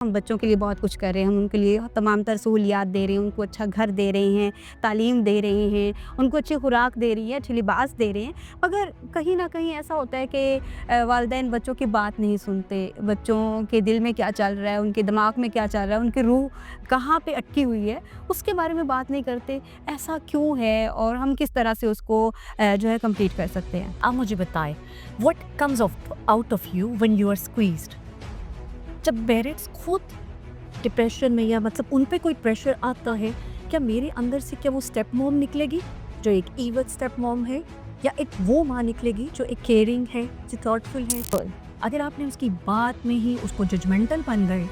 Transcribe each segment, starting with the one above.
हम बच्चों के लिए बहुत कुछ कर रहे हैं, हम उनके लिए तमाम तर सहूलियात दे रहे हैं, उनको अच्छा घर दे रहे हैं, तालीम दे रहे हैं, उनको अच्छी खुराक दे रही हैं, अच्छी लिबास दे रहे हैं। मगर कहीं न कहीं ऐसा होता है कि वालिदैन बच्चों की बात नहीं सुनते, बच्चों के दिल में क्या चल रहा है, उनके दिमाग में क्या चल रहा है, उनकी रूह कहाँ पे अटकी हुई है, उसके बारे में बात नहीं करते। ऐसा क्यों है और हम किस तरह से उसको जो है कंप्लीट कर सकते हैं? आप मुझे बताएं, what comes out of you when you are squeezed? जब पेरेंट्स खुद डिप्रेशन में या मतलब उन पे कोई प्रेशर आता है, क्या मेरे अंदर से क्या वो स्टेप मॉम निकलेगी जो एक ईवल स्टेप मॉम है, या एक वो माँ निकलेगी जो एक केयरिंग है, जो थॉटफुल है? अगर आपने उसकी बात में ही उसको जजमेंटल बन गए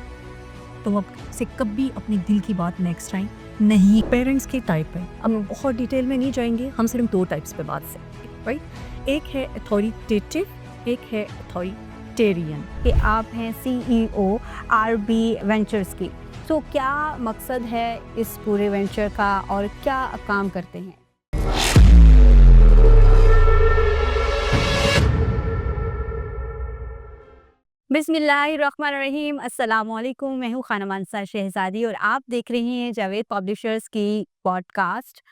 तो अब से कभी अपने दिल की बात नेक्स्ट टाइम नहीं। पेरेंट्स की टाइप है, अब हम बहुत डिटेल में नहीं जाएंगे, हम सिर्फ 2 टाइप्स पे बात से, राइट? एक है अथॉरिटेटिव, एक है अथॉरिटेरियन। कि आप हैं CEO आरबी वेंचर्स की, तो क्या मकसद है इस पूरे वेंचर का और क्या काम करते हैं? बिस्मिल्लाहिर्रहमानिर्रहीम, अस्सलाम वालेकुम। मैं हूँ खानम अंसार शहज़ादी और आप देख रही हैं जावेद पब्लिशर्स की पॉडकास्ट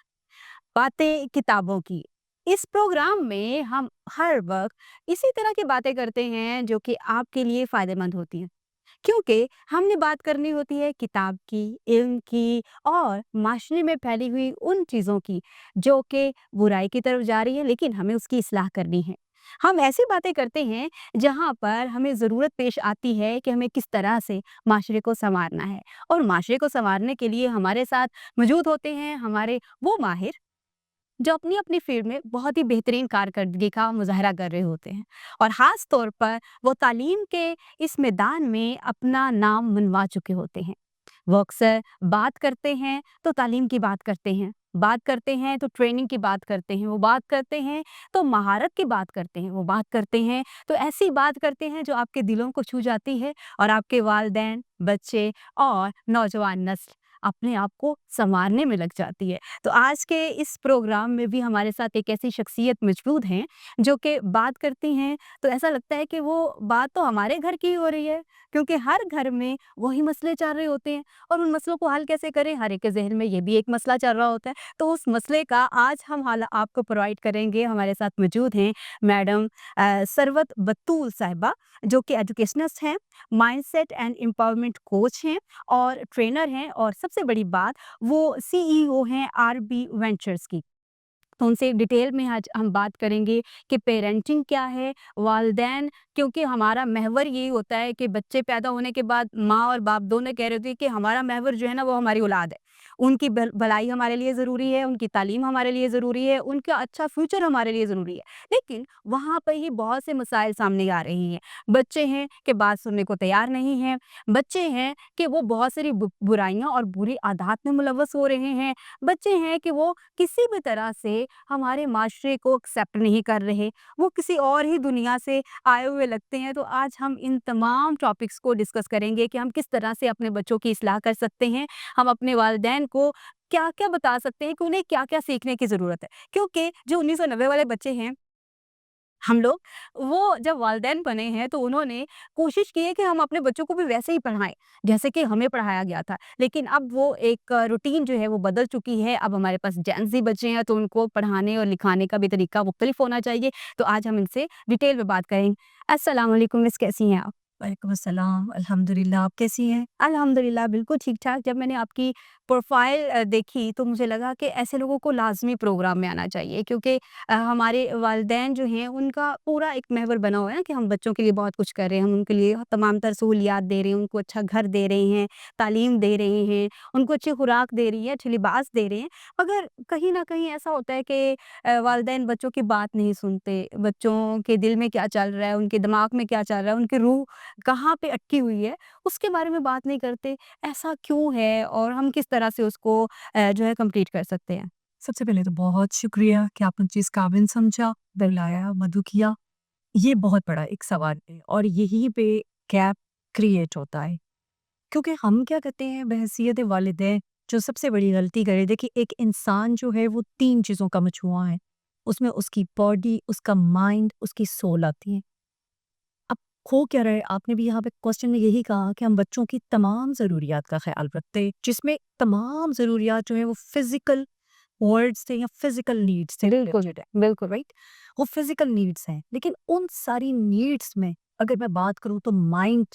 बातें किताबों की। इस प्रोग्राम में हम हर वक्त इसी तरह की बातें करते हैं जो कि आपके लिए फ़ायदेमंद होती हैं, क्योंकि हमने बात करनी होती है किताब की, इल्म की और माशरे में फैली हुई उन चीज़ों की जो कि बुराई की तरफ जा रही है, लेकिन हमें उसकी इस्लाह करनी है। हम ऐसी बातें करते हैं जहाँ पर हमें ज़रूरत पेश आती है कि हमें किस तरह से माशरे को सँवारना है, और माशरे को सँवारने के लिए हमारे साथ मौजूद होते हैं हमारे वो माहिर जो अपनी-अपनी फ़ील्ड में बहुत ही बेहतरीन कारकर्दगी का मुज़ाहरा कर रहे होते हैं, और ख़ास तौर पर वो तालीम के इस मैदान में अपना नाम मनवा चुके होते हैं। वो अक्सर बात करते हैं तो तालीम की बात करते हैं, बात करते हैं तो ट्रेनिंग की बात करते हैं, वो बात करते हैं तो महारत की बात करते हैं, वो बात करते हैं तो ऐसी बात करते हैं जो आपके दिलों को छू जाती है, और आपके वालिदैन, बच्चे और नौजवान नस्ल अपने आप को सँवारने में लग जाती है। तो आज के इस प्रोग्राम में भी हमारे साथ एक ऐसी शख्सियत मौजूद हैं जो कि बात करती हैं तो ऐसा लगता है कि वो बात तो हमारे घर की ही हो रही है, क्योंकि हर घर में वही मसले चल रहे होते हैं, और उन मसलों को हल कैसे करें, हर एक के ज़हन में ये भी एक मसला चल रहा होता है। तो उस मसले का आज हम हल आपको प्रोवाइड करेंगे। हमारे साथ मौजूद हैं मैडम सरवत बत्तूल साहिबा, जो कि एजुकेशनिस्ट हैं, माइंडसेट एंड एम्पावरमेंट कोच हैं और ट्रेनर हैं, और सबसे बड़ी बात वो CEO हैं आरबी वेंचर्स की। तो उनसे डिटेल में आज हम बात करेंगे कि पेरेंटिंग क्या है, वालिदैन, क्योंकि हमारा महवर यही होता है कि बच्चे पैदा होने के बाद माँ और बाप दोनों कह रहे होते हैं कि हमारा महवर जो है ना वो हमारी औलाद है। उनकी भलाई हमारे लिए ज़रूरी है, उनकी तालीम हमारे लिए ज़रूरी है, उनका अच्छा फ्यूचर हमारे लिए ज़रूरी है। लेकिन वहाँ पर ही बहुत से मसाइल सामने आ रही हैं। बच्चे हैं कि बात सुनने को तैयार नहीं हैं, बच्चे हैं कि वो बहुत सारी बुराइयाँ और बुरी आदत में मुलव्वस हो रहे हैं, बच्चे हैं कि वो किसी भी तरह से हमारे माशरे को एक्सेप्ट नहीं कर रहे, वो किसी और ही दुनिया से आए हुए लगते हैं। तो आज हम इन तमाम टॉपिक्स को डिस्कस करेंगे कि हम किस तरह से अपने बच्चों की इस्लाह कर सकते हैं, हम अपने वालिदैन को क्या-क्या बता सकते हैं कि उन्हें क्या-क्या सीखने की ज़रूरत है। क्योंकि जो 1990 वाले बच्चे हैं, हम लोग, वो जब वालिदैन बने हैं तो उन्होंने कोशिश की है कि हम अपने बच्चों को भी वैसे ही पढ़ाएँ, जैसे कि हमें पढ़ाया गया था। लेकिन अब वो एक रूटीन जो है वो बदल चुकी है। अब हमारे पास जेन ज़ी बच्चे हैं तो उनको पढ़ाने और लिखाने का भी तरीका मुख्तलिफ होना चाहिए। तो आज हम इनसे डिटेल में बात करेंगे। अस्सलाम वालेकुम मिस, कैसी हैं आप? वालेकुम अस्सलाम, अल्हम्दुलिल्लाह। आप कैसी हैं? अल्हम्दुलिल्लाह बिल्कुल ठीक-ठाक। जब मैंने आपकी प्रोफ़ाइल देखी तो मुझे लगा कि ऐसे लोगों को लाज़मी प्रोग्राम में आना चाहिए, क्योंकि हमारे वालिदैन जो हैं उनका पूरा एक महवर बना हुआ है ना कि हम बच्चों के लिए बहुत कुछ कर रहे हैं, हम उनके लिए तमाम तर सहूलियात दे रहे हैं, उनको अच्छा घर दे रहे हैं, तालीम दे रहे हैं, उनको अच्छी खुराक दे रही हैं, अच्छी लिबास दे रहे हैं। मगर कहीं न कहीं ऐसा होता है कि वालिदैन बच्चों की बात नहीं सुनते, बच्चों के दिल में क्या चल रहा है, उनके दिमाग में क्या चल रहा है, उनकी रूह कहाँ पे अटकी हुई है, उसके बारे में बात नहीं करते। ऐसा क्यों है और हम किस तरह से उसको जो है कंप्लीट कर सकते हैं? सबसे पहले तो बहुत शुक्रिया कि आपने मुझे इस काबिल समझा, दिलाया, मदद किया। ये बहुत बड़ा एक सवाल है और यहीं पे गैप क्रिएट होता है। क्योंकि हम क्या करते हैं बहैसियत वालिदैन, जो सबसे बड़ी गलती करे, देखिए एक इंसान जो है वो 3 चीज़ों का मजमूआ है। उसमें उसकी बॉडी, उसका माइंड, उसकी सोल आती है। अब खो क्या रहे? आपने भी यहाँ पे क्वेश्चन में यही कहा कि हम बच्चों की तमाम ज़रूरियात का ख़्याल रखते हैं, जिसमें तमाम ज़रूरियात जो हैं वो फ़िज़िकल वर्ड्स थे या फ़िज़िकल नीड्स से बिल्कुल, रिलेटेड है, बिल्कुल। राइट? वो फ़िज़िकल नीड्स हैं, लेकिन उन सारी नीड्स में अगर मैं बात करूँ तो माइंड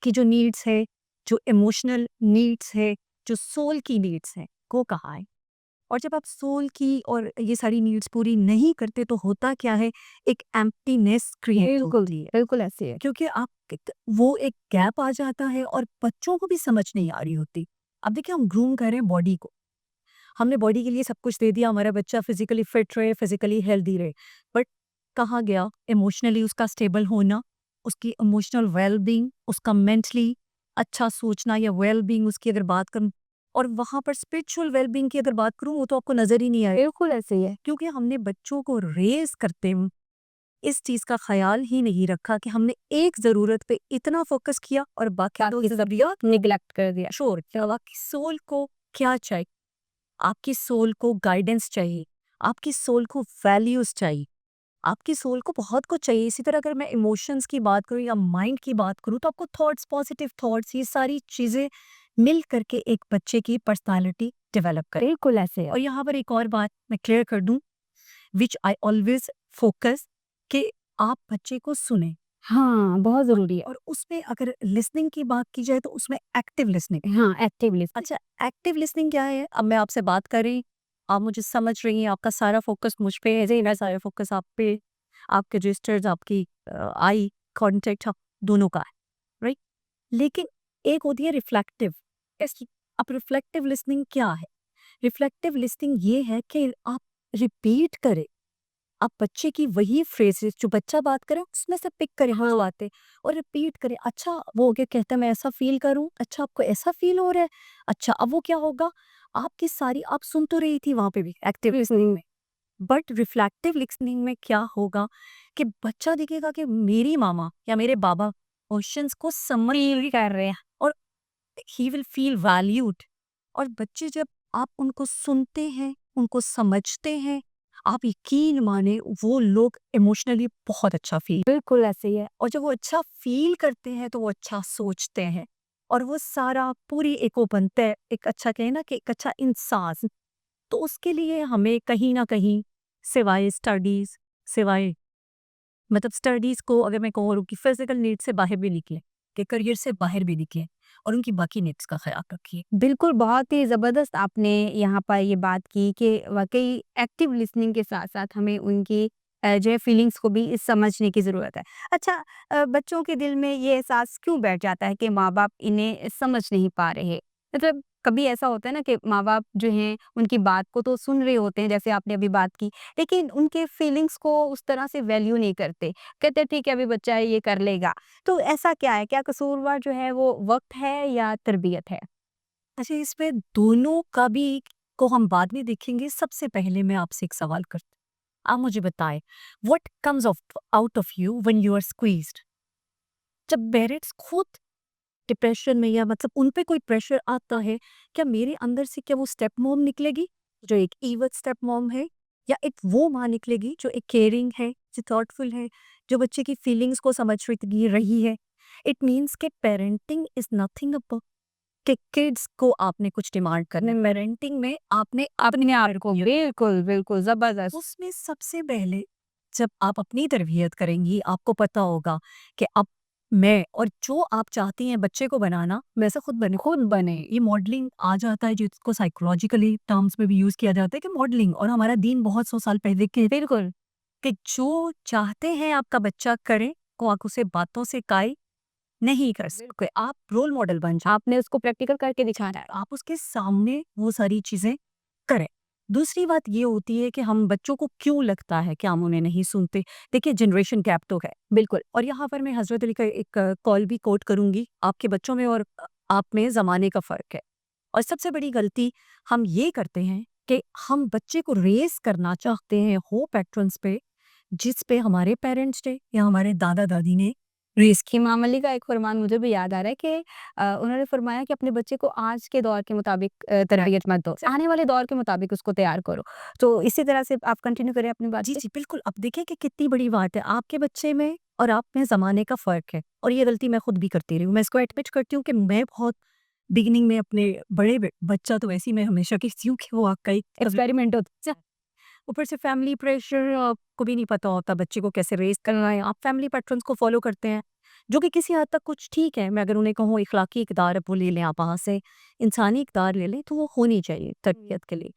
की जो नीड्स है, जो इमोशनल नीड्स है, जो सोल की नीड्स हैं, वो कहाँ है? और जब आप सोल की और ये सारी नीड्स पूरी नहीं करते तो होता क्या है, एक एम्प्टीनेस क्रिएट बिल्कुल, होती है, बिल्कुल ऐसे है। क्योंकि आप वो एक गैप आ जाता है और बच्चों को भी समझ नहीं आ रही होती। अब देखिए हम ग्रूम कर रहे हैं बॉडी को, हमने बॉडी के लिए सब कुछ दे दिया, हमारा बच्चा फिजिकली फिट रहे, फिजिकली हेल्दी रहे, बट कहाँ गया इमोशनली उसका स्टेबल होना, उसकी इमोशनल वेलबींग, उसका मेंटली अच्छा सोचना या वेलबींग उसकी अगर बात करूं, और वहां पर स्पिरिचुअल वेलबींग की अगर बात करूं वो तो आपको नजर ही नहीं आए, बिल्कुल ऐसे ही है। क्योंकि हमने बच्चों को रेज करते हुए इस चीज का ख्याल ही नहीं रखा कि हमने एक जरूरत पे इतना फोकस किया और बाकी दो बाकी जरूरियात निग्लेक्ट कर दिया। छोड़ दिया। बाकी सोल को क्या चाहिए? आपकी सोल को गाइडेंस चाहिए, आपकी सोल को वैल्यूज चाहिए, आपकी सोल को बहुत कुछ चाहिए। इसी तरह अगर मैं इमोशंस की बात करूं या माइंड की बात करूं तो आपको थॉट्स, पॉजिटिव थॉट्स, ये सारी चीजें मिल करके एक बच्चे की पर्सनालिटी डेवलप करें। बिल्कुल ऐसे है। और यहाँ पर एक और बात मैं क्लियर कर दूं, विच आई ऑलवेज फोकस, कि आप बच्चे को सुने। हाँ, बहुत ज़रूरी है। और उसमें अगर लिसनिंग की बात की जाए तो उसमें एक्टिव लिसनिंग। हाँ, एक्टिव लिस्निंग। अच्छा, एक्टिव लिसनिंग क्या है? अब मैं आपसे बात कर रही, आप मुझे समझ रही हैं, आपका सारा फ़ोकस मुझ पे है, मेरा सारा फ़ोकस आप पे, आपके जेस्चर्स, आपकी आई कॉन्टैक्ट आप दोनों का है, राइट? लेकिन एक होती है रिफ्लेक्टिव। इस अब रिफ्लेक्टिव लिसनिंग क्या है? रिफ्लेक्टिव लिसनिंग ये है कि आप रिपीट करें, आप बच्चे की वही फ्रेजेस जो बच्चा बात करे उसमें से पिक करें हाँ बातें और रिपीट करें। अच्छा वो क्या कहता है, मैं ऐसा फील करूं, अच्छा आपको ऐसा फील हो रहा है, अच्छा अब वो क्या होगा, आपकी सारी आप सुन तो रही थी वहां पे भी एक्टिव लिसनिंग में, बट रिफ्लेक्टिव लिसनिंग में क्या होगा कि बच्चा दिखेगा कि मेरी मामा या मेरे बाबा क्वेश्चंस को समझ कर रहे हैं। और ही विल फील वैल्यूड। और बच्चे जब आप उनको सुनते हैं, उनको समझते हैं, आप यकीन माने वो लोग इमोशनली बहुत अच्छा फील, बिल्कुल ऐसे ही है। और जब वो अच्छा फील करते हैं तो वो अच्छा सोचते हैं और वो सारा पूरी एक वो बनता है एक अच्छा कहे ना कि एक अच्छा इंसान। तो उसके लिए हमें कहीं ना कहीं सिवाय स्टडीज, सिवाय मतलब स्टडीज को अगर मैं कहूँ कि फिजिकल नीड से बाहर भी निकले, कि करियर से बाहर भी निकले और उनकी बाकी नीड्स का ख्याल रखिए। बिल्कुल, बहुत ही ज़बरदस्त आपने यहाँ पर ये बात की कि वाक़ई एक्टिव लिसनिंग के साथ-साथ हमें उनकी जो है फीलिंग्स को भी समझने की ज़रूरत है। अच्छा, बच्चों के दिल में ये एहसास क्यों बैठ जाता है कि माँ-बाप इन्हें समझ नहीं पा रहे? मतलब कभी ऐसा होता है ना कि माँ-बाप जो हैं उनकी बात को तो सुन रहे होते हैं जैसे आपने अभी बात की, लेकिन उनके फीलिंग्स को उस तरह से वैल्यू नहीं करते। कहते हैं ठीक है अभी बच्चा है ये कर लेगा। तो ऐसा क्या है? क्या कसूरवार जो है वो वक़्त है या तरबियत है? अच्छा, इसमें दोनों का भी को हम बाद में देखेंगे। सबसे पहले मैं आपसे एक सवाल करती हूँ। आप मुझे बताएं, what comes of out of you when you are squeezed? जब पेरेंट्स खुद डिप्रेशन में या मतलब उन पे कोई प्रेशर आता है, क्या मेरे अंदर से क्या वो स्टेप मॉम निकलेगी जो एक ईवल स्टेप मॉम है, या एक वो माँ निकलेगी जो एक केयरिंग है, जो थॉटफुल है, जो बच्चे की फीलिंग्स को समझ रही है? इट मीन्स कि पेरेंटिंग इज नथिंग अबाउट कि किड्स को आपने कुछ डिमांड करना है। पेरेंटिंग में आपने अपने आप को बिल्कुल, बिल्कुल ज़बरदस्त। उसमें सबसे पहले जब आप अपनी तरबियत करेंगी आपको पता होगा कि अब मैं और जो आप चाहती हैं बच्चे को बनाना वैसा खुद बने। खुद बने। ये मॉडलिंग आ जाता है जिसको साइकोलॉजिकली टर्म्स में भी यूज किया जाता है कि मॉडलिंग, और हमारा दीन बहुत 100 साल पहले के बिल्कुल। कि जो चाहते हैं आपका बच्चा करे को आप उसे बातों से कायल नहीं कर सकते। आप रोल मॉडल बन जाए, आपने उसको प्रैक्टिकल करके दिखाना है। आप उसके सामने वो सारी चीजें करें। दूसरी बात ये होती है कि हम बच्चों को क्यों लगता है कि हम उन्हें नहीं सुनते। देखिए जनरेशन गैप तो है बिल्कुल, और यहाँ पर मैं हजरत अली का एक कॉल भी कोट करूंगी, आपके बच्चों में और आप में जमाने का फर्क है। और सबसे बड़ी गलती हम ये करते हैं कि हम बच्चे को रेस करना चाहते हैं हो पैटर्न्स पे जिस पे हमारे पेरेंट्स ने या हमारे दादा दादी ने रेस किया। इमाम अली का एक फरमान मुझे भी याद आ रहा है कि उन्होंने फरमाया कि अपने बच्चे को आज के दौर के मुताबिक तरबियत मत दो, आने वाले दौर के मुताबिक उसको तैयार करो। तो इसी तरह से आप कंटिन्यू करें अपनी बात जी से। जी बिल्कुल। अब देखिए कि कितनी बड़ी बात है, आपके बच्चे में और आप में ज़माने का फ़र्क है, और ये गलती मैं खुद भी करती रही हूँ। मैं इसको एडमिट करती हूँ कि मैं बहुत बिगिनिंग में अपने बड़े बच्चा तो वैसे ही मैं हमेशा कहती हूँ कि वो आपका एक एक्सपेरिमेंट होता है। ऊपर से फैमिली प्रेशर, आपको भी नहीं पता होता बच्चे को कैसे रेज़ करना है। आप फैमिली पैटर्न्स को फ़ॉलो करते हैं, जो कि किसी हद तक कुछ ठीक है। मैं अगर उन्हें कहूँ इखलाकी इक़दार वो ले लें आप वहाँ से, इंसानी इक़दार ले लें, तो वो होनी चाहिए तरबियत के लिए।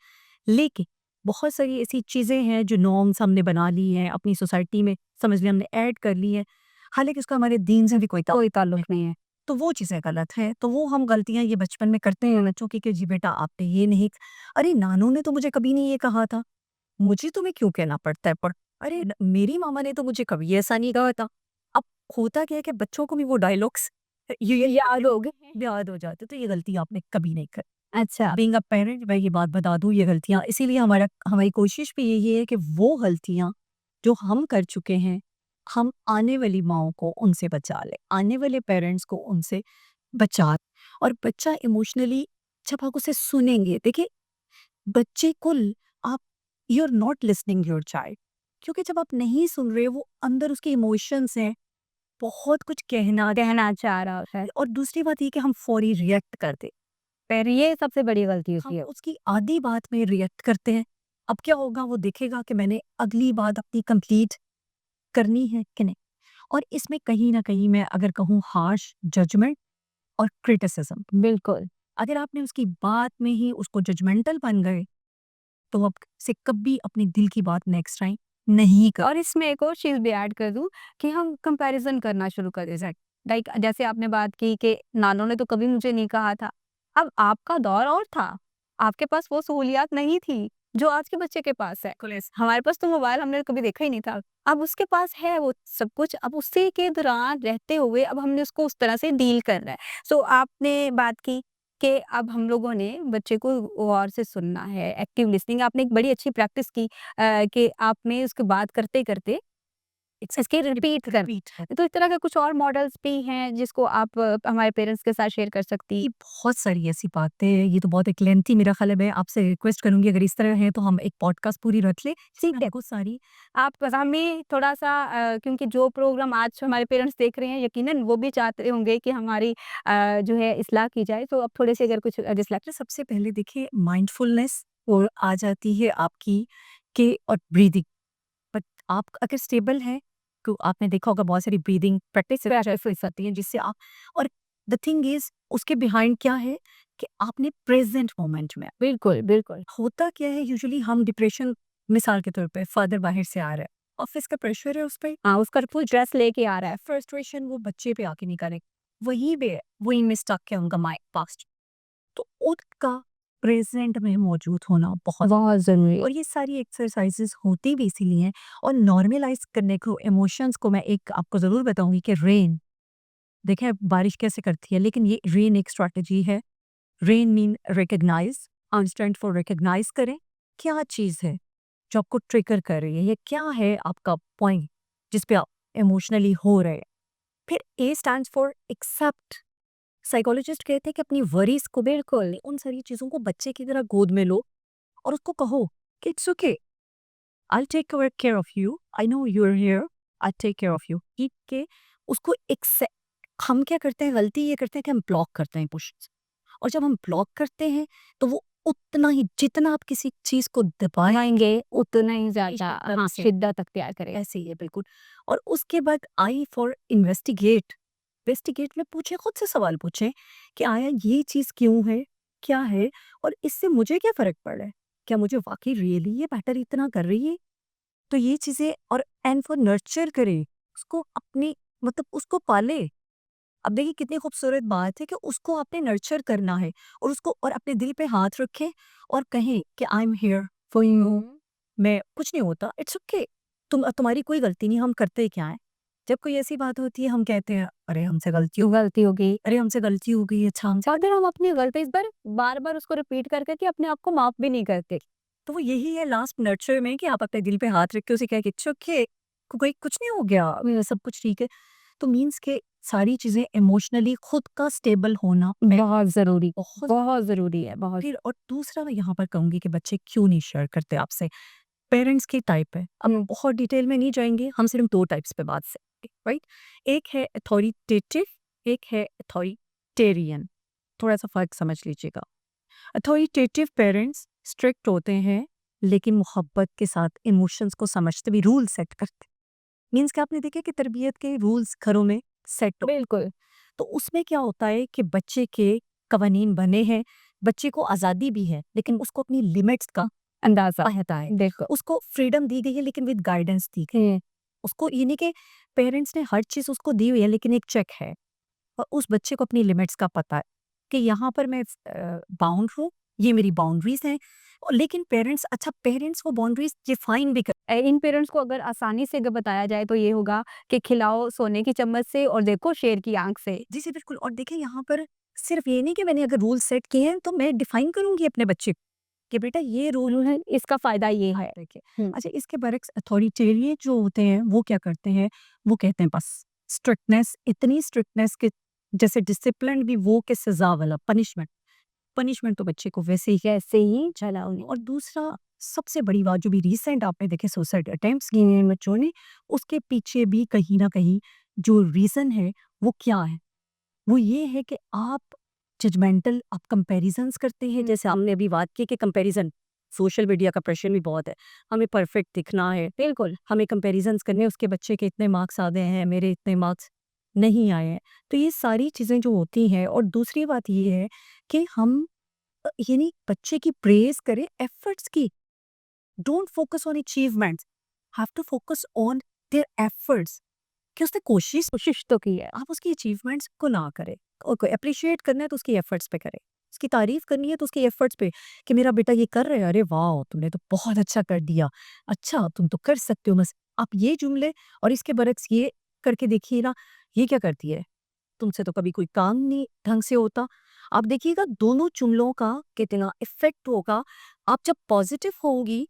लेकिन बहुत सारी ऐसी चीज़ें हैं जो नॉर्म्स हमने बना ली हैं, अपनी सोसाइटी में समझ लें हमने ऐड कर ली हैं, हालाँकि उसका हमारे दीन से भी कोई ताल्लुक नहीं है। तो वो चीज़ें गलत हैं। तो वो हम गलतियाँ ये बचपन में करते हैं बच्चों की कि जी बेटा आपने ये नहीं, अरे नानू ने तो मुझे कभी नहीं ये कहा था। मुझे तुम्हें क्यों कहना पड़ता है अरे मेरी मामा ने तो मुझे कभी ऐसा नहीं कहा था। अब होता क्या है कि बच्चों को भी वो डायलॉग्स ये याद हो गए। याद हो जाते, तो ये गलती आपने कभी नहीं करी। अच्छा। बीइंग अ पेरेंट मैं ये बात बता दूं, ये गलतियां इसीलिए हमारी कोशिश भी यही है कि वो गलतियां जो हम कर चुके हैं, हम आने वाली माओ को उनसे बचा लें, आने वाले पेरेंट्स को उनसे बचा। और बच्चा इमोशनली जब आप उसे सुनेंगे, देखिए बच्चे को आप you are not listening your child, क्योंकि जब आप नहीं सुन रहे वो अंदर उसके इमोशंस हैं, बहुत कुछ कहना चाह रहा है। और दूसरी बात ये कि हम फौरी रिएक्ट कर दे, पर ये सबसे बड़ी गलती होती हम है। उसकी आधी बात में रिएक्ट करते हैं। अब क्या होगा, वो देखेगा कि मैंने अगली बात अपनी कंप्लीट करनी है कि नहीं। और इसमें कहीं ना कहीं मैं अगर कहूँ हार्श जजमेंट और क्रिटिसिज्म, बिल्कुल। अगर आपने उसकी बात में ही उसको जजमेंटल बन गए, तो अब से कभी अपनी दिल की बात नेक्स्ट टाइम नहीं कर। और इसमें एक और चीज़ भी ऐड कर दूँ कि हम कंपैरिज़न करना शुरू कर दें। लाइक जैसे आपने बात की कि नानों ने तो कभी मुझे नहीं कहा था। अब आपका दौर और था। आपके पास वो सहूलियात नहीं थी, जो आज के बच्चे के पास है। हमारे पास तो मोबाइल हमने कभी देखा ही नहीं था। अब उसके पास है वो सब कुछ। अब उसी के दौरान रहते हुए अब हमने उसको उस तरह से डील करना है। सो आपने बात की कि अब हम लोगों ने बच्चे को गौर से सुनना है, एक्टिव लिसनिंग आपने एक बड़ी अच्छी प्रैक्टिस की कि आपने उसके बात करते-करते इसके रिपीट कर। रिपीट है। तो इस तरह के कुछ और मॉडल्स भी हैं जिसको आप हमारे पेरेंट्स के साथ शेयर कर सकती। ये बहुत सारी ऐसी बातें हैं, ये तो बहुत एक लेंथी, मेरा ख्याल है मैं आपसे रिक्वेस्ट करूंगी अगर इस तरह है तो हम एक पॉडकास्ट पूरी रख ले, ठीक है। आपको सारी आप हमें थोड़ा-सा क्योंकि जो प्रोग्राम आज हमारे पेरेंट्स देख रहे हैं यकीनन वो भी चाहते होंगे कि हमारी जो है इस्लाह की जाए। तो अब थोड़े-से अगर कुछ तो सबसे पहले देखिए माइंडफुलनेस और आ जाती है आपकी के और ब्रीदिंग। बट आप अगर स्टेबल हैं, तो आपने देखा होगा बहुत सारी ब्रीदिंग प्रैक्टिस आती हैं जिससे आप, और द थिंग इज उसके बिहाइंड क्या है कि आपने प्रेजेंट मोमेंट में, बिल्कुल, बिल्कुल। होता क्या है यूजुअली हम डिप्रेशन, मिसाल के तौर पे फादर बाहर से आ रहा है, ऑफिस का प्रेशर है उस पर, हाँ, उसका फुल ड्रेस लेके आ रहा है। फ्रस्ट्रेशन वो बच्चे पे आके निकाले, वहीं पे वहीं में स्टक है उनका माइंड पास्ट। तो उनका प्रेजेंट में मौजूद होना बहुत, बहुत ज़रूरी है। और ये सारी एक्सरसाइजेस होती भी इसीलिए हैं। और नॉर्मलाइज करने को इमोशंस को मैं एक आपको ज़रूर बताऊंगी कि रेन, देखें बारिश कैसे करती है, लेकिन ये रेन एक स्ट्रैटेजी है। Rain mean recognise, stand for recognise करें क्या चीज़ है जो आपको ट्रिगर कर रही है, ये क्या है आपका पॉइंट जिस पे आप इमोशनली हो रहे हैं। फिर A stands for accept, psychologist कहते हैं कि अपनी वरीज को, बिल्कुल उन सारी चीज़ों को बच्चे की तरह गोद में लो और उसको कहो कि it's okay, I take care of you, I know you are here, I take care of you. के उसको एक्सेप्ट, हम क्या करते हैं, गलती ये करते हैं कि हम ब्लॉक करते हैं इमोशंस, और जब हम ब्लॉक करते हैं तो वो उतना ही, जितना आप किसी चीज़ को दबाएंगे आएँगे उतना ही ज़्यादा शिद्दत हाँ, से, शिद्दत अख्तियार करेगा। ऐसे ही है बिल्कुल। और उसके बाद आई फॉर इन्वेस्टिगेट, इन्वेस्टिगेट में पूछे, खुद से सवाल पूछें कि आया ये चीज़ क्यों है, क्या है, और इससे मुझे क्या फ़र्क पड़ रहा है, क्या मुझे वाक़ई रियली ये मैटर इतना कर रही है। तो ये चीज़ें, और एंड फॉर नर्चर करें, उसको अपनी, मतलब उसको पाले। अब देखिए कितनी खूबसूरत बात है कि उसको आपने नर्चर करना है, और उसको, और अपने दिल पे हाथ रखें और कहें कि I am here for you, मैं कुछ नहीं होता, इट्स ओके, तुम्हारी कोई गलती नहीं, हम करते क्या है। जब कोई ऐसी बात होती है हम कहते हैं अरे हमसे गलती हो, गलती हो गई। अरे हमसे गलती हो गई, अच्छा हमसे, और फिर हम अपनी गलती पर बार-बार उसको रिपीट कर अपने आप को माफ़ भी नहीं करते। तो वो यही है लास्ट नर्चर में कि आप अपने दिल पे हाथ रख के उसे कह के इट्स ओके, कोई कुछ नहीं हो गया, सब कुछ ठीक है। तो मीन्स के सारी चीज़ें इमोशनली खुद का स्टेबल होना बहुत ज़रूरी, बहुत। बहुत ज़रूरी है, बहुत। फिर और दूसरा मैं यहाँ पर कहूँगी कि बच्चे क्यों नहीं शेयर करते आपसे, पेरेंट्स की टाइप है। अब हम बहुत डिटेल में नहीं जाएंगे, हम सिर्फ 2 टाइप्स पे बात करेंगे, राइट? एक है अथॉरिटेटिव, एक है अथॉरिटेरियन। थोड़ा-सा फ़र्क समझ लीजिएगा। अथॉरिटेटिव पेरेंट्स स्ट्रिक्ट होते हैं, लेकिन मोहब्बत के साथ इमोशंस को समझते हुए रूल सेट करते हैं। मीन्स कि आपने देखा कि तरबियत के रूल्स घरों में सेट हो, बिल्कुल। तो उसमें क्या होता है कि बच्चे के कवानीन बने हैं, बच्चे को आज़ादी भी है, लेकिन उसको अपनी लिमिट्स का अंदाज़ा। पता है। बिल्कुल। उसको फ्रीडम दी गई है, लेकिन विद गाइडेंस दी गई है। उसको ये नहीं कि पेरेंट्स ने हर चीज़ उसको दी हुई है, लेकिन एक चेक है और उस बच्चे को अपनी लिमिट्स का पता है कि यहाँ पर मैं बाउंड हूँ, ये मेरी बाउंड्रीज़ हैं। और लेकिन पेरेंट्स वो बाउंड्रीज़ डिफाइन भी कर इन पेरेंट्स को अगर आसानी से अगर बताया जाए तो ये होगा कि खिलाओ सोने की चम्मच से और देखो शेर की आँख से। जी, जी, बिल्कुल। और देखिए यहाँ पर सिर्फ ये नहीं कि मैंने अगर रूल सेट किए हैं, तो मैं डिफाइन करूँगी अपने बच्चे को कि बेटा ये रूल है, इसका फ़ायदा ये है। देखिए। हुँ। अच्छा, इसके बरक्स अथॉरिटेरियन जो होते हैं, वो क्या करते हैं, वो कहते हैं बस स्ट्रिक्टनेस, इतनी स्ट्रिक्टनेस कि जैसे डिसिप्लिन भी वो कि सज़ा वाला पनिशमेंट। पनिशमेंट तो बच्चे को वैसे ही कैसे ही चलाओ। और दूसरा सबसे बड़ी बात जो भी रिसेंट आपने देखे सुसाइड अटेम्प्ट्स किए हैं बच्चों ने, उसके पीछे भी कहीं न कहीं जो रीज़न है, वो क्या है? वो ये है कि आप जजमेंटल आप कंपैरिजंस करते हैं, जैसे हमने अभी बात की कि कंपैरिजन सोशल मीडिया का प्रेशर भी बहुत है, हमें परफेक्ट दिखना है, बिल्कुल हमें कंपैरिजंस करने हैं, उसके बच्चे के इतने मार्क्स आ गए हैं, मेरे इतने मार्क्स नहीं आए हैं। तो ये सारी चीज़ें जो होती हैं, और दूसरी बात ये है कि हम यानी बच्चे की प्रेज करें एफर्ट्स की, don't focus on achievements, have to focus on their efforts कि उसने कोशिश तो की है। आप उसकी अचीवमेंट्स को ना करें, और कोई अप्रिशिएट करना है तो उसकी एफर्ट्स पे करें, उसकी तारीफ करनी है तो उसकी एफर्ट्स पे कि मेरा बेटा ये कर रहा है, अरे वाह तुमने तो बहुत अच्छा कर दिया, अच्छा तुम तो कर सकते हो। बस आप ये जुमले और इसके बरक्स ये करके देखिए ना, ये क्या करती है, तुमसे तो कभी कोई काम नहीं ढंग से होता। आप देखिएगा दोनों जुमलों का कितना इफेक्ट होगा। आप जब पॉजिटिव होंगी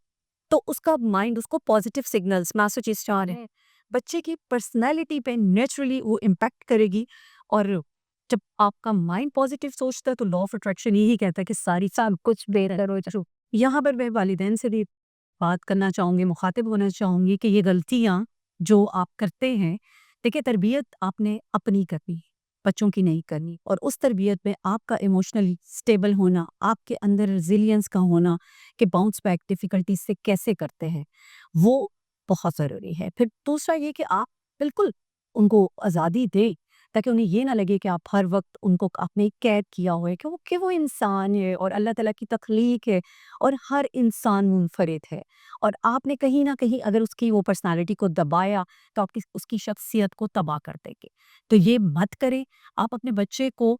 तो उसका माइंड उसको पॉजिटिव सिग्नल्स मैसेजेस जा रहे हैं, बच्चे की पर्सनैलिटी पे नेचुरली वो इम्पैक्ट करेगी। और जब आपका माइंड पॉजिटिव सोचता है तो लॉ ऑफ अट्रैक्शन यही कहता है कि सारी सब कुछ बेहतर हो जाए। यहाँ पर मैं वालिदैन से भी बात करना चाहूँगी, मुखातिब होना चाहूँगी कि ये गलतियाँ जो आप करते हैं, देखिए तरबियत आपने अपनी करनी है, बच्चों की नहीं करनी। और उस तरबियत में आपका इमोशनली स्टेबल होना, आपके अंदर रेजिलियंस का होना कि बाउंस बैक डिफ़िकल्टीज़ से कैसे करते हैं, वो बहुत ज़रूरी है। फिर दूसरा ये कि आप बिल्कुल उनको आज़ादी दें, ताकि उन्हें ये ना लगे कि आप हर वक़्त उनको आपने कैद किया हुआ है, कि वो इंसान है और अल्लाह ताला की तख्लीक है और हर इंसान मुनफ़रिद है। और आपने कहीं न कहीं अगर उसकी वो पर्सनैलिटी को दबाया, तो आपकी उसकी शख्सियत को तबाह कर देंगे। तो ये मत करें, आप अपने बच्चे को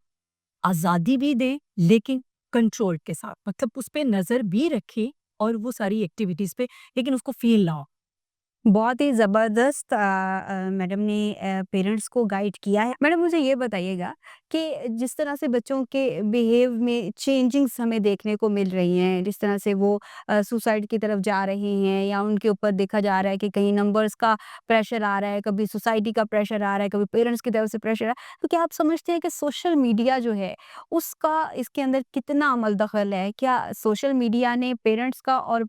आज़ादी भी दें, लेकिन कंट्रोल के साथ। मतलब उस पे नज़र भी रखें और वो सारी एक्टिविटीज़ पे, लेकिन उसको फ़ील ना हो। बहुत ही ज़बरदस्त मैडम ने पेरेंट्स को गाइड किया है। मैडम मुझे ये बताइएगा कि जिस तरह से बच्चों के बिहेव में चेंजिंग्स हमें देखने को मिल रही हैं, जिस तरह से वो सुसाइड की तरफ जा रहे हैं या उनके ऊपर देखा जा रहा है कि कहीं नंबर्स का प्रेशर आ रहा है, कभी सोसाइटी का प्रेशर आ रहा है, कभी पेरेंट्स की तरफ से प्रेशर आ रहा है। तो क्या आप समझते हैं कि सोशल मीडिया जो है, उसका इसके अंदर कितना अमल दखल है? क्या सोशल मीडिया ने पेरेंट्स का और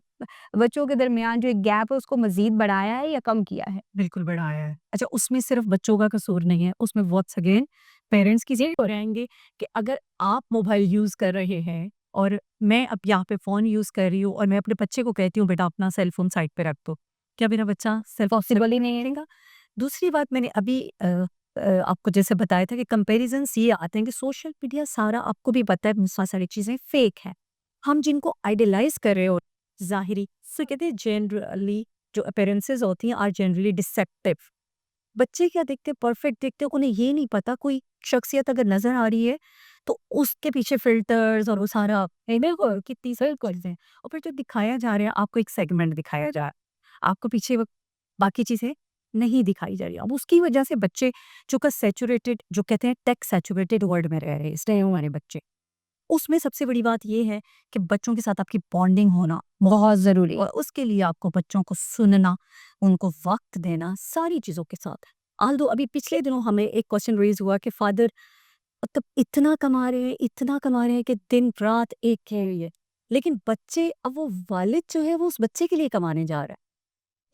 बच्चों के दरमियान जो एक गैप है उसको मज़ीद बढ़ाया है या कम किया है? बिल्कुल बढ़ाया है। अच्छा, उसमें सिर्फ़ बच्चों का कसूर नहीं है, उसमें वन्स अगेन पेरेंट्स की ज़िम्मेदारी रहेंगे कि अगर आप मोबाइल यूज़ कर रहे हैं और मैं अब यहाँ पे फ़ोन यूज़ कर रही हूँ और मैं अपने बच्चे को कहती हूँ बेटा अपना सेल फ़ोन साइड पे रख दो, क्या मेरा बच्चा सेल पॉसिबल ही नहीं है। करेगा? दूसरी बात मैंने अभी आपको जैसे बताया था कि कंपैरिज़न्स ये आते हैं कि सोशल मीडिया सारा आपको भी पता है बहुत सारी चीज़ें फ़ेक हैं। हम जिनको आइडलाइज़ कर रहे हो ज़ाहिरी सो कहते हैं जनरली जो अपीयरेंसेस होती हैं आर जनरली डिसेप्टिव। बच्चे क्या देखते हैं, परफेक्ट देखते हैं, उन्हें ये नहीं पता कोई शख्सियत अगर नज़र आ रही है तो उसके पीछे फ़िल्टर्स और वो सारा बिल्कुल कितनी सारी चीज़ें, और फिर जो दिखाया जा रहा है आपको एक सेगमेंट दिखाया जा रहा है। आपको पीछे वो बाकी चीज़ें नहीं दिखाई जा रही। अब उसकी वजह से बच्चे जो का सैचुरेटेड जो कहते हैं टेक सैचुरेटेड वर्ल्ड में रह रहे हैं, इसलिए हमारे बच्चे। उसमें सबसे बड़ी बात ये है कि बच्चों के साथ आपकी बॉन्डिंग होना बहुत ज़रूरी। और उसके लिए आपको बच्चों को सुनना, उनको वक़्त देना, सारी चीज़ों के साथ। ऑल्दो अभी पिछले दिनों हमें एक क्वेश्चन रेज़ हुआ कि फादर मतलब इतना कमा रहे हैं कि दिन-रात एक है ये। लेकिन बच्चे, अब वो वालिद जो है वो उस बच्चे के लिए कमाने जा रहा है,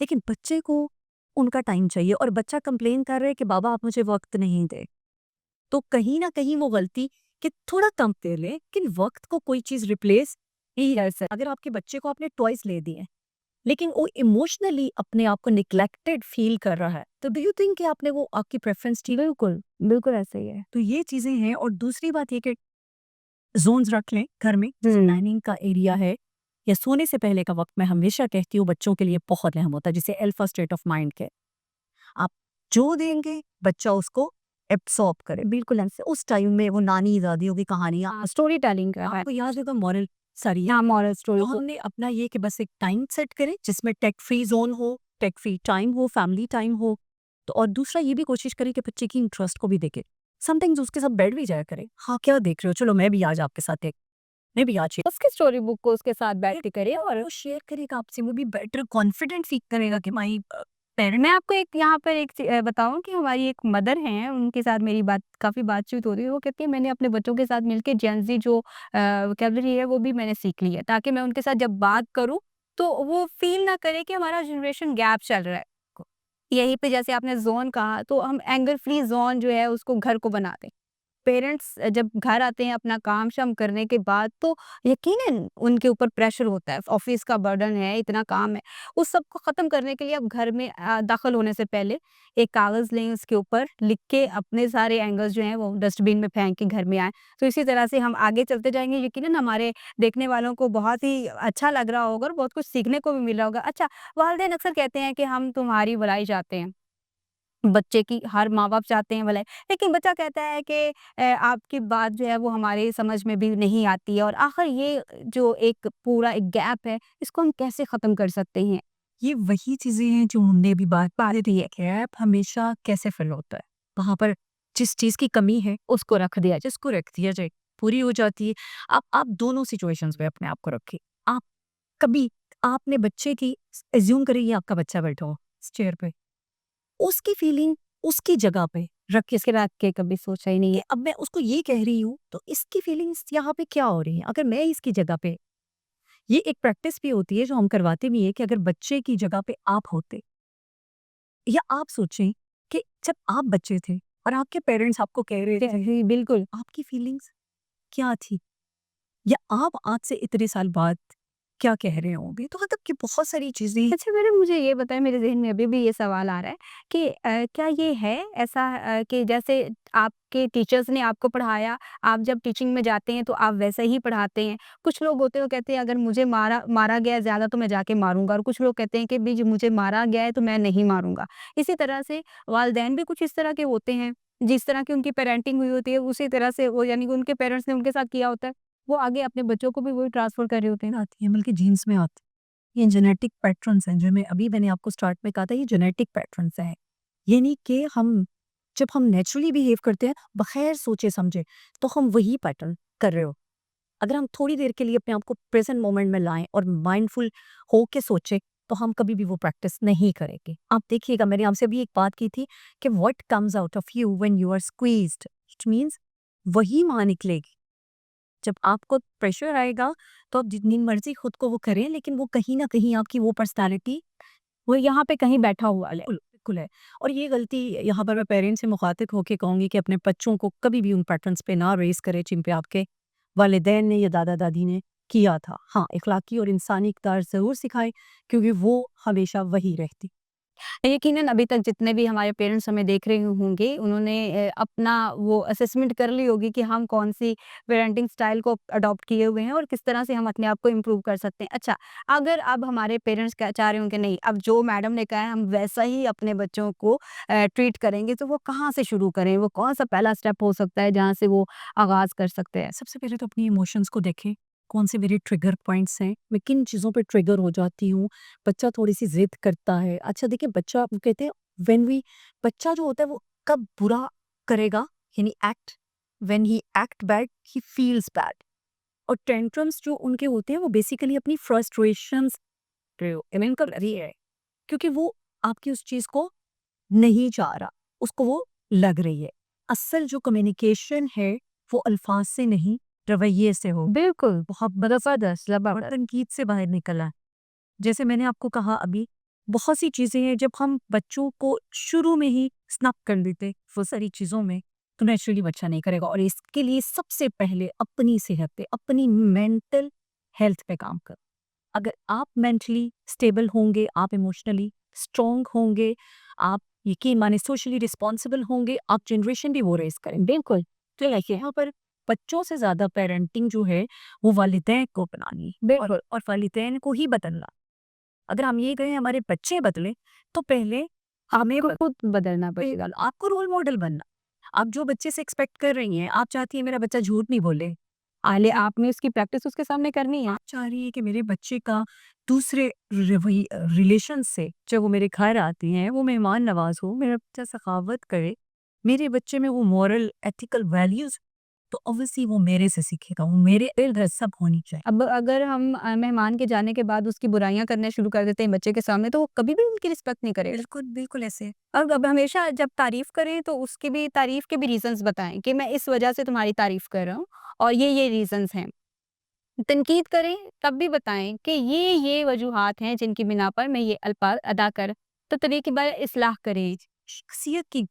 लेकिन बच्चे को उनका टाइम चाहिए और बच्चा कंप्लेन कर रहा है कि बाबा आप मुझे वक्त नहीं दे। तो कहीं ना कहीं वो गलती कि थोड़ा कम दे ले, लेकिन वक्त को कोई चीज रिप्लेस नहीं कर सकती। अगर आपके बच्चे को आपने टॉयज ले दिए लेकिन वो इमोशनली अपने आप को निग्लेक्टेड फील कर रहा है, तो डू यू थिंक कि आपने वो आपकी प्रेफरेंस थी? बिल्कुल, बिल्कुल ऐसा ही है। तो ये चीजें हैं। और दूसरी बात ये कि जोन्स रख लें घर में, जैसे हुँ। डाइनिंग का एरिया है या सोने से पहले का वक्त, मैं हमेशा कहती हूँ बच्चों के लिए बहुत अहम होता है, जिसे अल्फा स्टेट ऑफ माइंड के आप जो देंगे बच्चा उसको एब्सॉर्ब करे। बिल्कुल ऐसे उस टाइम में वो नानी दादियों की कहानियां हाँ, स्टोरी टेलिंग का है। आपको याद होगा, मॉरल सारी हाँ, मॉरल स्टोरी तो तो हमने अपना ये कि बस एक टाइम सेट करें जिसमें टेक फ्री जोन हो, टेक फ्री टाइम हो, फैमिली टाइम हो। तो और दूसरा ये भी कोशिश करें कि बच्चे की इंटरेस्ट को भी देखें। समटाइम्स उसके साथ बैठ भी जाया करें, हाँ क्या देख रहे हो, चलो मैं भी आज आपके साथ एक, मैं भी आज उसकी स्टोरी बुक को उसके साथ बैठ के करिए और वो शेयर करेगा आपसे, वो भी बेटर कॉन्फिडेंट फील करेगा कि माई पेरेंट। मैं आपको एक यहाँ पर एक बताऊँ कि हमारी एक मदर हैं, उनके साथ मेरी काफ़ी बातचीत होती है। वो कहती है मैंने अपने बच्चों के साथ मिलके जेन ज़ी जो वोकैब्युलरी है वो भी मैंने सीख ली है, ताकि मैं उनके साथ जब बात करूँ तो वो फ़ील ना करे कि हमारा जनरेशन गैप चल रहा है। यहीं पे जैसे आपने ज़ोन कहा तो हम एंगर फ्री ज़ोन जो है उसको घर को बना दें। पेरेंट्स जब घर आते हैं अपना काम-शाम करने के बाद तो यकीनन उनके ऊपर प्रेशर होता है, ऑफ़िस का बर्डन है, इतना काम है। उस सब को ख़त्म करने के लिए आप घर में दाखिल होने से पहले एक कागज़ लें, उसके ऊपर लिख के अपने सारे एंगर्स जो हैं वो डस्टबिन में फेंक के घर में आएँ। तो इसी तरह से हम आगे चलते जाएँगे, यकीनन हमारे देखने वालों को बहुत ही अच्छा लग रहा होगा और बहुत कुछ सीखने को भी मिल रहा होगा। अच्छा, वालिदैन अक्सर कहते हैं कि हम तुम्हारी भलाई चाहते हैं। बच्चे की हर माँ-बाप चाहते हैं भलाई, लेकिन बच्चा कहता है कि आपकी बात जो है वो हमारे समझ में भी नहीं आती है और आखिर ये जो एक पूरा एक गैप है, इसको हम कैसे ख़त्म कर सकते हैं? ये वही चीजें हैं जो हमने अभी बात रही है, गैप हमेशा कैसे फिल होता है, वहां पर जिस चीज की कमी है उसको रख दिया जाए। जिसको रख दिया जाए पूरी हो जाती है। आप दोनों सिचुएशंस में अपने आप को रखिए। आप कभी आपने बच्चे की एज्यूम करिए ये आपका बच्चा बैठा हो इस चेयर पे, उसकी फीलिंग उसकी जगह पे रख के इसके रख के कभी सोचा ही नहीं कि है। अब मैं उसको ये कह रही हूँ तो इसकी फीलिंग्स यहाँ पे क्या हो रही हैं अगर मैं इसकी जगह पे। ये एक प्रैक्टिस भी होती है जो हम करवाते भी है कि अगर बच्चे की जगह पे आप होते, या आप सोचें कि जब आप बच्चे थे और आपके पेरेंट्स आपको कह रहे थे, जी, बिल्कुल। आपकी फीलिंग्स क्या थी, या आप आज से इतने साल बाद क्या कह रहे होंगे। तो मतलब कि बहुत सारी चीजें अच्छा मैडम मुझे ये बताएँ मेरे ज़हन में अभी भी ये सवाल आ रहा है कि क्या ये है ऐसा कि जैसे आपके टीचर्स ने आपको पढ़ाया, आप जब टीचिंग में जाते हैं तो आप वैसा ही पढ़ाते हैं? कुछ लोग होते हैं वो कहते हैं अगर मुझे मारा मारा गया है ज़्यादा तो मैं जाके मारूँगा और कुछ लोग कहते हैं कि भई मुझे मारा गया है तो मैं नहीं मारूँगा। इसी तरह से वालिदैन भी कुछ इस तरह के होते हैं, जिस तरह की उनकी पेरेंटिंग हुई होती है उसी तरह से वो यानी कि उनके पेरेंट्स ने उनके साथ किया होता है, वो आगे अपने बच्चों को भी वही ट्रांसफ़र कर रहे होते हैं। आती है, बल्कि जीन्स में आती है। ये जेनेटिक पैटर्न्स हैं जो मैंने आपको स्टार्ट में कहा था, ये जेनेटिक पैटर्न्स हैं। ये नहीं कि हम जब हम नेचुरली बिहेव करते हैं बगैर सोचे समझे तो हम वही पैटर्न कर रहे हो। अगर हम थोड़ी देर के लिए अपने आप को प्रेजेंट मोमेंट में लाएं और माइंडफुल हो के सोचें तो हम कभी भी वो प्रैक्टिस नहीं करेंगे। आप देखिएगा, मैंने आपसे भी एक बात की थी कि what comes out of you when you are squeezed, it means वही मां निकलेगी। जब आपको प्रेशर आएगा तो आप जितनी मर्जी खुद को वो करें, लेकिन वो कहीं ना कहीं आपकी वो पर्सनालिटी वो यहाँ पे कहीं बैठा हुआ है। बिल्कुल बिल्कुल है। और ये गलती यहाँ पर मैं पेरेंट्स से मुखातिब होके कहूंगी कि अपने बच्चों को कभी भी उन पैटर्न्स पे ना रेस करें जिन पे आपके वालिदैन ने या दादा दादी ने किया था। हाँ, इखलाकी और इंसानी इक़दार ज़रूर सिखाएं, क्योंकि वो हमेशा वही रहती। यकीनन अभी तक जितने भी हमारे पेरेंट्स हमें देख रहे होंगे, उन्होंने अपना वो असेसमेंट कर ली होगी कि हम कौन-सी पेरेंटिंग स्टाइल को अडॉप्ट किए हुए हैं और किस तरह से हम अपने आप को इम्प्रूव कर सकते हैं। अच्छा, अगर अब हमारे पेरेंट्स चाह रहे होंगे नहीं, अब जो मैडम ने कहा है हम वैसा ही अपने बच्चों को ट्रीट करेंगे, तो वो कहाँ से शुरू करें? वो कौन-सा पहला स्टेप हो सकता है जहाँ से वो आगाज़ कर सकते हैं? सबसे पहले तो अपनी इमोशंस को देखें, कौन से मेरे ट्रिगर पॉइंट्स हैं, मैं किन चीज़ों पे ट्रिगर हो जाती हूँ। बच्चा थोड़ी-सी ज़िद करता है। अच्छा देखिए, बच्चा आप कहते हैं व्हेन वी बच्चा जो होता है वो कब बुरा करेगा, यानी when he act bad he feels bad. और टेंट्रम्स जो उनके होते हैं वो बेसिकली अपनी फ्रस्ट्रेशंस कर रही है, क्योंकि वो आपकी उस चीज़ को नहीं चाह रहा, उसको वो लग रही है। असल जो कम्युनिकेशन है वो अल्फाज से नहीं, रवैये से हो, बिल्कुल, बहुत ज़बरदस्त तनकीद से बाहर निकला। जैसे मैंने आपको कहा अभी, बहुत सी चीज़ें हैं जब हम बच्चों को शुरू में ही स्नब कर देते वो सारी चीज़ों में, तो नेचुरली बच्चा नहीं करेगा। और इसके लिए सबसे पहले अपनी सेहत पे, अपनी मेंटल हेल्थ पे काम करो। अगर आप मेंटली स्टेबल होंगे, आप इमोशनली स्ट्रॉन्ग होंगे, आप यकीन माने सोशली रिस्पॉन्सिबल होंगे, आप जनरेशन भी वो रेस करेंगे। बिल्कुल, तो यहाँ पर बच्चों से ज़्यादा पेरेंटिंग जो है वो वालिदैन को बनानी है बिल्कुल। और वालिदैन को ही बदलना। अगर हम ये कहें हमारे बच्चे बदले, तो पहले हमें आपको खुद बदलना पड़ेगा। आपको रोल मॉडल बनना। आप जो बच्चे से एक्सपेक्ट कर रही हैं, आप चाहती हैं मेरा बच्चा झूठ नहीं बोले, पहले आपने उसकी प्रैक्टिस उसके सामने करनी है। आप चाह रही हैं कि मेरे बच्चे का दूसरे रिलेशन से जब वो मेरे घर आती हैं वो मेहमान नवाज हो, मेरा बच्चा सखावत करे, मेरे बच्चे में वो मॉरल एथिकल वैल्यूज, तो ऑब्वियसली वो मेरे से सीखेगा, वो मेरे इर्द सब होनी चाहिए। अब अगर हम मेहमान के जाने के बाद उसकी बुराइयाँ करने शुरू कर देते हैं बच्चे के सामने, तो वो कभी भी उनकी रिस्पेक्ट नहीं करेगा। बिल्कुल बिल्कुल ऐसे। अब हमेशा जब तारीफ़ करें तो उसकी भी तारीफ़ के भी रीज़न्स बताएँ कि मैं इस वजह से तुम्हारी तारीफ़ कर रहा हूँ और ये रीज़न्स हैं। तनकीद करें तब भी बताएँ कि ये वजूहात हैं जिनकी बिना पर मैं ये अल्फाज़ अदा कर तो तरीके बार इस्लाह करें, शख्सियत की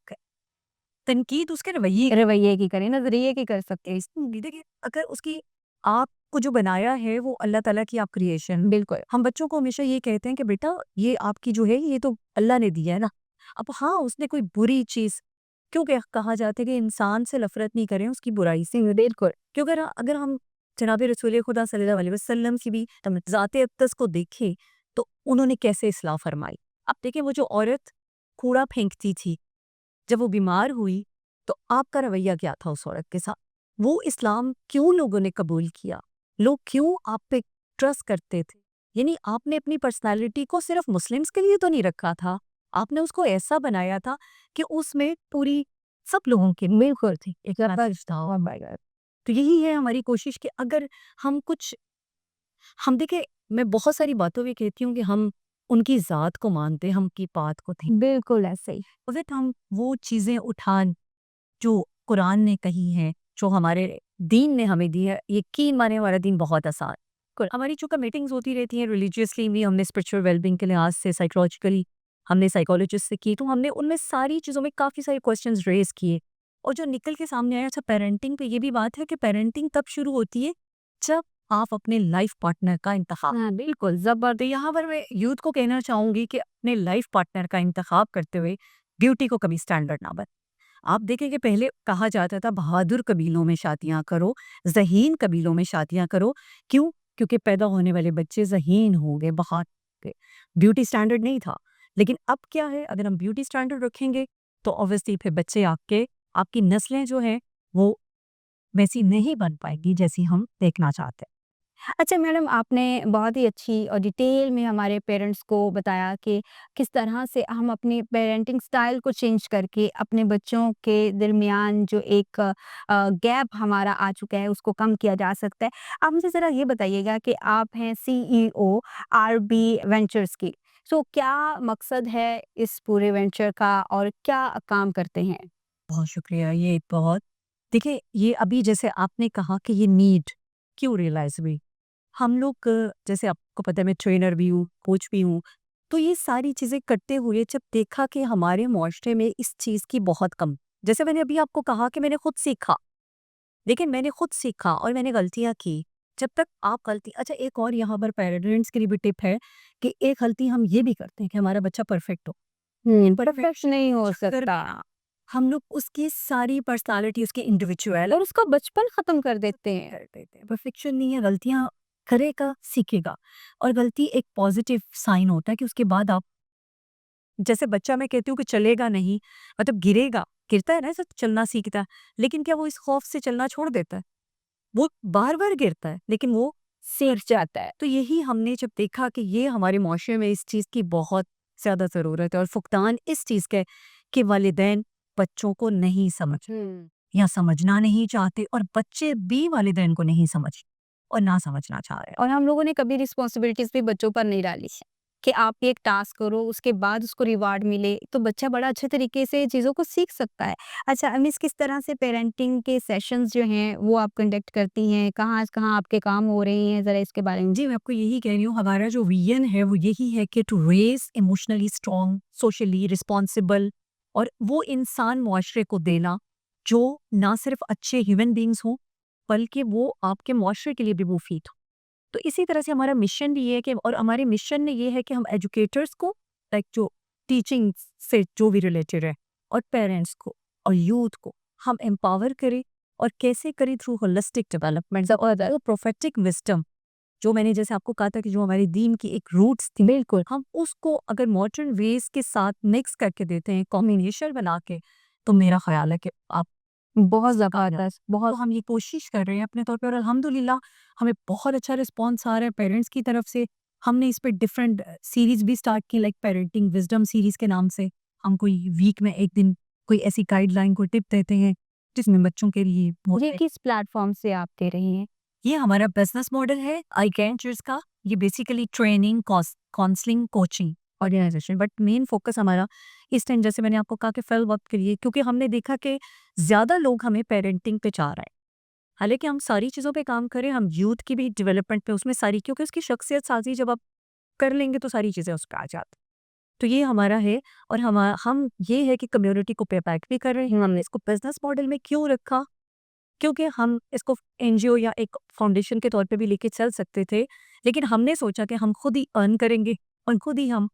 तनकीद उसके रवैये रवैये की करें, नज़रिए की कर सकते हैं। देखिए, अगर उसकी आपको जो बनाया है वो अल्लाह ताला की आप क्रिएशन, बिल्कुल, हम बच्चों को हमेशा ये कहते हैं कि बेटा ये आपकी जो है ये तो अल्लाह ने दिया है ना। अब हाँ, उसने कोई बुरी चीज़ क्यों कहा जाता है कि इंसान से नफ़रत नहीं करें उसकी बुराई से। बिल्कुल। क्योंकि अगर हम जनाब रसूल खुदा सल्लल्लाहु अलैहि वसल्लम की भी ज़ात अक़दस को देखें, तो उन्होंने कैसे इस्लाह फरमाई। अब देखिए वो जो औरत कूड़ा फेंकती थी, जब वो बीमार हुई, तो आपका रवैया क्या था उस औरत के साथ? वो इस्लाम क्यों लोगों ने कबूल किया? लोग क्यों आप पे ट्रस्ट करते थे? यानी आपने अपनी पर्सनैलिटी को सिर्फ मुस्लिम्स के लिए तो नहीं रखा था, आपने उसको ऐसा बनाया था कि उसमें पूरी सब लोगों की बिल्कुल थी। एक मैसेज था। Oh my God! तो यही है हमारी कोशिश कि अगर हम कुछ हम देखिए, मैं बहुत सारी बातों में कहती हूँ कि हम उनकी ज़ात को मानते हैं, हम उनकी बात को थे। बिल्कुल ऐसे ही। फिर हम वो चीज़ें उठान जो कुरान ने कही हैं, जो हमारे दीन ने हमें दी है, यकीन माने हमारा दीन बहुत आसान। हमारी चूँकि मीटिंग्स होती रहती हैं रिलीजियसली भी, हमने स्पिरिचुअल वेलबींग के लिहाज से, साइकोलॉजिकली हमने साइकोलॉजिस्ट से की, तो हमने उनमें सारी चीज़ों में काफ़ी सारे क्वेश्चंस रेज़ किए और जो निकल के सामने आया, अच्छा पेरेंटिंग पे ये भी बात है कि पेरेंटिंग तब शुरू होती है जब आप अपने लाइफ पार्टनर का इंतखाब। हाँ, बिल्कुल ज़बरदस्त। तो यहाँ पर मैं यूथ को कहना चाहूँगी कि अपने लाइफ पार्टनर का इंतखाब करते हुए ब्यूटी को कभी स्टैंडर्ड ना बनाएं। आप देखें कि पहले कहा जाता था बहादुर कबीलों में शादियां करो, ज़हीन कबीलों में शादियां करो। क्यों? क्योंकि पैदा होने वाले बच्चे ज़हीन होंगे, बहादुर होंगे। ब्यूटी स्टैंडर्ड नहीं था। लेकिन अब क्या है, अगर हम ब्यूटी स्टैंडर्ड रखेंगे तो ऑब्वियसली फिर बच्चे आपकी नस्लें जो हैं वो वैसी नहीं बन पाएगी जैसी हम देखना चाहते हैं। अच्छा मैडम, आपने बहुत ही अच्छी और डिटेल में हमारे पेरेंट्स को बताया कि किस तरह से हम अपनी पेरेंटिंग स्टाइल को चेंज करके अपने बच्चों के दरमियान जो एक गैप हमारा आ चुका है उसको कम किया जा सकता है। आप मुझे ज़रा ये बताइएगा कि आप हैं सीईओ आरबी वेंचर्स की। सो क्या मकसद है इस पूरे वेंचर का और क्या काम करते हैं? बहुत शुक्रिया, ये बहुत देखिए, ये अभी जैसे आपने कहा कि ये नीड क्यों रियलाइज़ हुई? हम लोग जैसे आपको पता है मैं ट्रेनर भी हूँ, कोच भी हूँ, तो ये सारी चीज़ें करते हुए जब देखा कि हमारे मुआशरे में इस चीज़ की बहुत कम, जैसे मैंने अभी आपको कहा कि मैंने खुद सीखा, लेकिन मैंने खुद सीखा और मैंने गलतियाँ की। जब तक आप गलती अच्छा एक और यहाँ पर पेरेंट्स के लिए भी टिप है कि एक गलती हम ये भी करते हैं कि हमारा बच्चा परफेक्ट हो। परफेक्ट नहीं हो अगर सकता हम लोग उसकी सारी पर्सनैलिटी, उसकी इंडिविजुअल और उसका बचपन ख़त्म कर देते हैं। कर देते हैं। परफेक्शन नहीं है, गलतियाँ करेगा, सीखेगा और गलती एक पॉजिटिव साइन होता है कि उसके बाद आप जैसे बच्चा मैं कहती हूँ कि चलेगा नहीं, मतलब गिरेगा, गिरता है ना ऐसे चलना सीखता है, लेकिन क्या वो इस खौफ से चलना छोड़ देता है? वो बार-बार गिरता है, लेकिन वो सीख जाता है। तो यही हमने जब देखा कि ये हमारे मुआशरे में इस चीज़ की बहुत ज़्यादा ज़रूरत है और फुक़दान इस चीज़ का है कि वालिदैन बच्चों को नहीं समझ हुँ। या समझना नहीं चाहते और बच्चे भी वालिदैन को नहीं समझ और ना समझना चाह रहे हैं। और हम लोगों ने कभी रिस्पॉन्सिबिलिटीज़ भी बच्चों पर नहीं डाली। कि आप एक टास्क करो, उसके बाद उसको रिवार्ड मिले, तो बच्चा बड़ा अच्छे तरीके से चीज़ों को सीख सकता है। अच्छा मिस, किस तरह से पेरेंटिंग के सेशंस जो हैं वो आप कंडक्ट करती हैं? कहाँ-कहाँ आपके काम हो रहे हैं? ज़रा इसके बारे में जी, मैं आपको यही कह रही हूँ, हमारा जो विज़न है वो यही है कि to raise emotionally strong, socially responsible और वो इंसान मुआशरे को देना, जो ना सिर्फ़ अच्छे ह्यूमन बीइंग्स हों, बल्कि वो आपके मुआशरे के लिए भी मुफ़ीद हों। तो इसी तरह से हमारा मिशन भी ये है कि, और हमारे मिशन में ये है कि हम एजुकेटर्स को, लाइक जो टीचिंग से जो भी रिलेटेड है, और पेरेंट्स को और यूथ को हम एम्पावर करें, और कैसे करें, थ्रू होलिस्टिक डेवलपमेंट और प्रोफेटिक विजडम, जो मैंने जैसे आपको कहा था कि जो हमारी दीन की एक रूट्स थी, बिल्कुल हम उसको अगर मॉडर्न वेज के साथ मिक्स करके देते हैं, कॉम्बिनेशन बना के, तो मेरा ख्याल है कि आप बहुत आ जाए। ज़बरदस्त, तो बहुत हम ये कोशिश कर रहे हैं अपने तौर पे, और अल्हम्दुलिल्लाह हमें बहुत अच्छा रिस्पॉन्स आ रहा है पेरेंट्स की तरफ से। हमने इस पे डिफरेंट सीरीज़ भी स्टार्ट की, लाइक पेरेंटिंग विज़डम सीरीज़ के नाम से। हम कोई वीक में 1 दिन कोई ऐसी गाइडलाइन, कोई टिप देते हैं, जिसमें बच्चों के लिए ये बहुत, किस प्लेटफ़ॉर्म से आप दे रही हैं? ये हमारा बिज़नेस मॉडल है आई कैंचर्स का। ये basically training, counselling, coaching organisation, but main focus हमारा इस टाइम, जैसे मैंने आपको कहा, कि फिल वक़्त के लिए, क्योंकि हमने देखा कि ज़्यादा लोग हमें पेरेंटिंग पे चाह रहे हैं। हालाँकि हम सारी चीज़ों पे काम करें, हम यूथ की भी डेवलपमेंट पे, उसमें सारी, क्योंकि उसकी शख्सियत साज़ी जब आप कर लेंगे तो सारी चीज़ें उस पे आ जाती। तो ये हमारा है, और हम ये है कि कम्युनिटी को पे बैक भी कर रहे हैं। हमने इसको बिज़नेस मॉडल में क्यों रखा? क्योंकि हम इसको एनजीओ या एक फाउंडेशन के तौर पे भी लेके चल सकते थे, लेकिन हमने सोचा कि हम खुद ही अर्न करेंगे, और खुद ही हम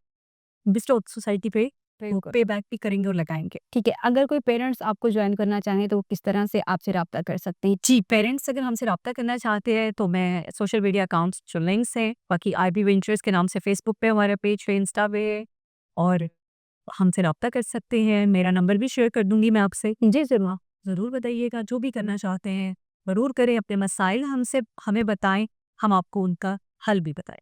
बिस्टो सोसाइटी पे वो बिल्कुल। पे बैक भी करेंगे और लगाएँगे। ठीक है, अगर कोई पेरेंट्स आपको जॉइन करना चाहें तो वो किस तरह से आपसे राब्ता कर सकते हैं? जी, पेरेंट्स अगर हमसे राब्ता करना चाहते हैं, तो मैं सोशल मीडिया अकाउंट्स जो लिंक्स हैं, बाकी आईबी वेंचर्स के नाम से फेसबुक पे हमारा पेज है, इंस्टा पे है, और हमसे राब्ता कर सकते हैं। मेरा नंबर भी शेयर कर दूँगी मैं आपसे। जी, ज़रूर। ज़रूर बताइएगा, जो भी करना चाहते हैं, ज़रूर करें, अपने मसाइल हमसे हमें बताएँ, हम आपको उनका हल भी बताएँ।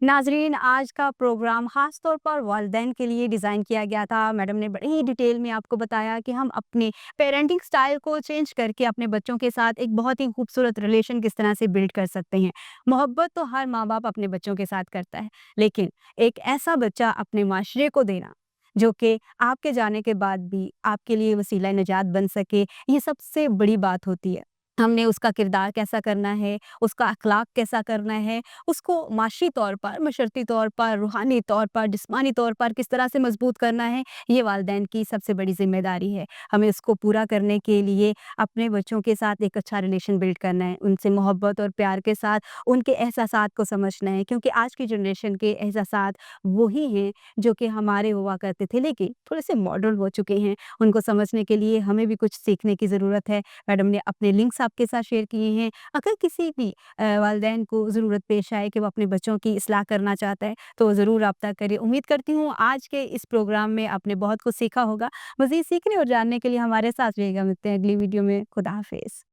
नाज़रीन, आज का प्रोग्राम ख़ास तौर पर वालिदैन के लिए डिज़ाइन किया गया था। मैडम ने बड़ी ही डिटेल में आपको बताया कि हम अपने पेरेंटिंग स्टाइल को चेंज करके अपने बच्चों के साथ एक बहुत ही खूबसूरत रिलेशन किस तरह से बिल्ड कर सकते हैं। मोहब्बत तो हर माँ-बाप अपने बच्चों के साथ करता है, लेकिन एक ऐसा बच्चा अपने माशरे को देना, जो कि आपके जाने के बाद भी आपके लिए वसीला निजात बन सके, ये सबसे बड़ी बात होती है। हमने उसका किरदार कैसा करना है, उसका अखलाक कैसा करना है, उसको माशी तौर पर, मशरती तौर पर, रूहानी तौर पर, जिस्मानी तौर पर किस तरह से मज़बूत करना है, ये वालिदैन की सबसे बड़ी ज़िम्मेदारी है। हमें इसको पूरा करने के लिए अपने बच्चों के साथ एक अच्छा रिलेशन बिल्ड करना है, उनसे मोहब्बत और प्यार के साथ उनके एहसासात को समझना है, क्योंकि आज की जनरेशन के एहसासात वही हैं जो कि हमारे हुआ करते थे, लेकिन थोड़े-से मॉडर्न हो चुके हैं। उनको समझने के लिए हमें भी कुछ सीखने की ज़रूरत है। मैडम ने अपने लिंक्स आपके साथ शेयर किए हैं। अगर किसी भी वालिदैन को ज़रूरत पेश आए कि वो अपने बच्चों की इस्लाह करना चाहता है, तो ज़रूर राब्ता करें। उम्मीद करती हूँ आज के इस प्रोग्राम में आपने बहुत कुछ सीखा होगा। मज़ीद सीखने और जानने के लिए हमारे साथ रहिएगा। मिलते हैं अगली वीडियो में। खुदा हाफ़िज़।